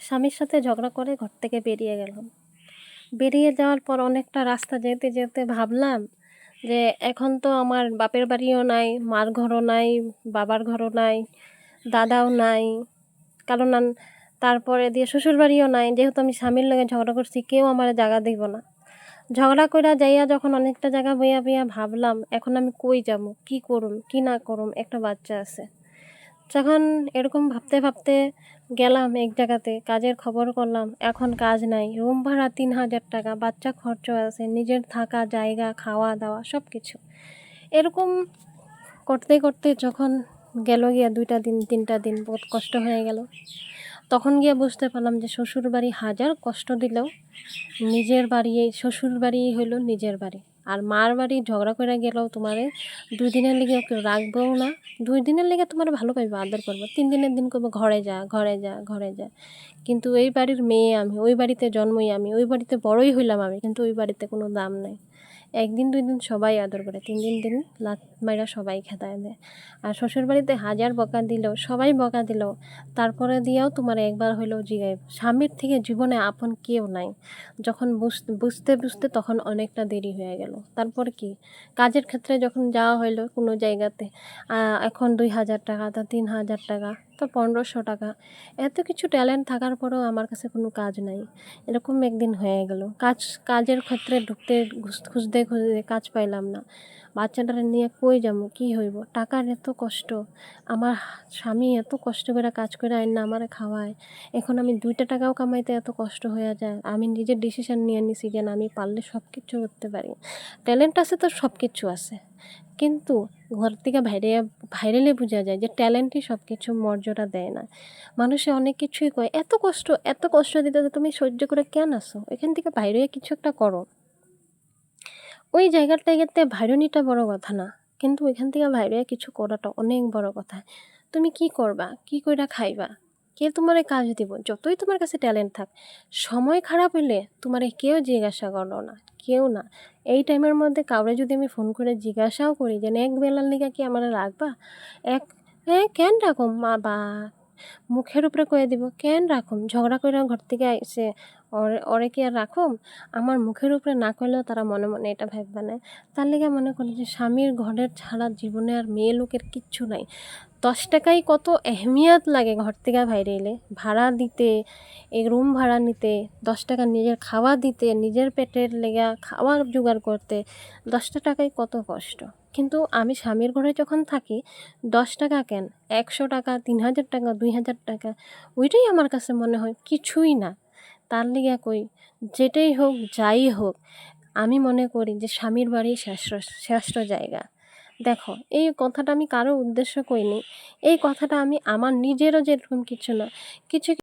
স্বামীর সাথে ঝগড়া করে ঘর থেকে বেরিয়ে গেলাম। বেরিয়ে যাওয়ার পর অনেকটা রাস্তা যেতে যেতে ভাবলাম যে এখন তো আমার বাপের বাড়িও নাই, মার ঘরও নাই, বাবার ঘরও নাই, দাদাও নাই, কারণ তারপরে দিয়ে শ্বশুর বাড়িও নাই। যেহেতু আমি স্বামীর লগে ঝগড়া করছি, কেউ আমার জায়গা দিব না। ঝগড়া কইরা যাইয়া যখন অনেকটা জায়গা বইয়া বইয়া ভাবলাম এখন আমি কই যাবো, কি করুম কি না করুম, একটা বাচ্চা আছে। যখন এরকম ভাবতে ভাবতে গেলাম এক জায়গাতে, কাজের খবর করলাম, এখন কাজ নাই, রুম ভাড়া ৩,০০০ টাকা, বাচ্চা খরচ আছে, নিজের থাকা জায়গা, খাওয়া দাওয়া সব কিছু। এরকম করতে করতে যখন গেল গিয়া ২টা দিন ৩টা দিন বহুত কষ্ট হয়ে গেল। তখন গিয়ে বুঝতে পারলাম যে শ্বশুর বাড়ি হাজার কষ্ট দিলেও নিজের বাড়ি, শ্বশুর বাড়ি হইলো নিজের বাড়ি। আর মার বাড়ি ঝগড়া করে গেলেও তোমারে ২ দিনের লেগে কেউ রাখবেও না। ২ দিনের লেগে তোমার ভালো পাইবো, আদর করবো। ৩ দিনের দিন করবো ঘরে যা ঘরে যা ঘরে যা। কিন্তু এই বাড়ির মেয়ে আমি, ওই বাড়িতে জন্মই আমি, ওই বাড়িতে বড়ই হইলাম আমি, কিন্তু ওই বাড়িতে কোনো দাম নাই। ১ দিন ২ দিন সবাই আদর করে, ৩ দিন লাত মাইরা সবাই খেদায় দেয়। আর শ্বশুরবাড়িতে হাজার বকা দিলেও, সবাই বকা দিলেও, তারপরে দিয়েও তোমার একবার হইলেও জিগাইব। স্বামীর থেকে জীবনে আপন কেউ নাই। যখন বুঝতে বুঝতে তখন অনেকটা দেরি হয়ে গেল। তারপর কি, কাজের ক্ষেত্রে যখন যাওয়া হইলো কোনো জায়গাতে, এখন ২,০০০ টাকা, তা ৩,০০০ টাকা, তো ১৫০০ টাকা। এত কিছু ট্যালেন্ট থাকার পরেও আমার কাছে কোনো কাজ নাই। এরকম একদিন হয়ে গেল। কাজের ক্ষেত্রে ঢুকতে খুঁজতে খুঁজতে কাজ পাইলাম না। বাচ্চাটারে নিয়ে কই যাবো, কী হইব, টাকার এত কষ্ট। আমার স্বামী এত কষ্ট করে কাজ করে আইনা আমারে খাওয়ায়, এখন আমি ২টা টাকাও কামাইতে এত কষ্ট হয়ে যায়। আমি নিজের ডিসিশন নিয়ে নিছি যে না, আমি পারলে সব কিছু করতে পারি। ট্যালেন্ট আছে তো সব কিছু আছে, কিন্তু ঘর থেকে বাইরেলে বোঝা যায় যে ট্যালেন্টই সব কিছু মর্যাদা দেয় না। মানুষে অনেক কিছুই কয়, এত কষ্ট দিতে তুমি সহ্য করে কেন আসো, এখান থেকে বাইরে কিছু একটা করো। ওই জায়গাটাতে ভাইরানিটা বড় কথা না, কিন্তু ওইখান থেকে বাইরে কিছু করাটা অনেক বড় কথা। তুমি কি করবা, কি কইরা খাইবা, কে তোমারে কাজ দিব? যতই তোমার কাছে ট্যালেন্ট থাক, সময় খারাপ হইলে তোমারে কেউ জিজ্ঞাসা করলো না, কেউ না। এই টাইমের মধ্যে কাউরে যদি আমি ফোন করে জিজ্ঞাসাও করি যে এক বেলার লিগা কি আমারে রাখবা, হ্যাঁ কেন রাখুম, মা বা মুখের উপরে কয়ে দিব কেন রাখুম, ঝগড়া কইরা ঘর থেকে আইসে, ওরে কি আর রাখুম? আমার মুখের উপরে না কইলেও তারা মনে মনে এটা ভাববে না। তার লিগে মনে করি যে স্বামীর ঘরের ছাড়া জীবনে আর মেয়ে লোকের কিচ্ছু নাই। ১০ টাকায় কত এহমিয়াত লাগে ঘর থেকে বাইরে এলে, ভাড়া দিতে, এই রুম ভাড়া নিতে, ১০ টাকা নিজের খাওয়া দিতে, নিজের পেটের লেগা খাওয়ার জোগাড় করতে ১০টা টাকায় কত কষ্ট। কিন্তু আমি স্বামীর ঘরে যখন থাকি, ১০ টাকা কেন, ১০০ টাকা, ৩,০০০ টাকা, ২,০০০ টাকা, ওইটাই আমার কাছে মনে হয় কিছুই না। তার লিগা কই, যেটাই হোক যাই হোক, আমি মনে করি যে স্বামীর বাড়ি শ্রেষ্ঠ জায়গা। দেখো, এই কথাটা আমি কারো উদ্দেশ্য কইনি, এই কথাটা আমি আমার নিজেরও যেরকম কিছু না, কিছু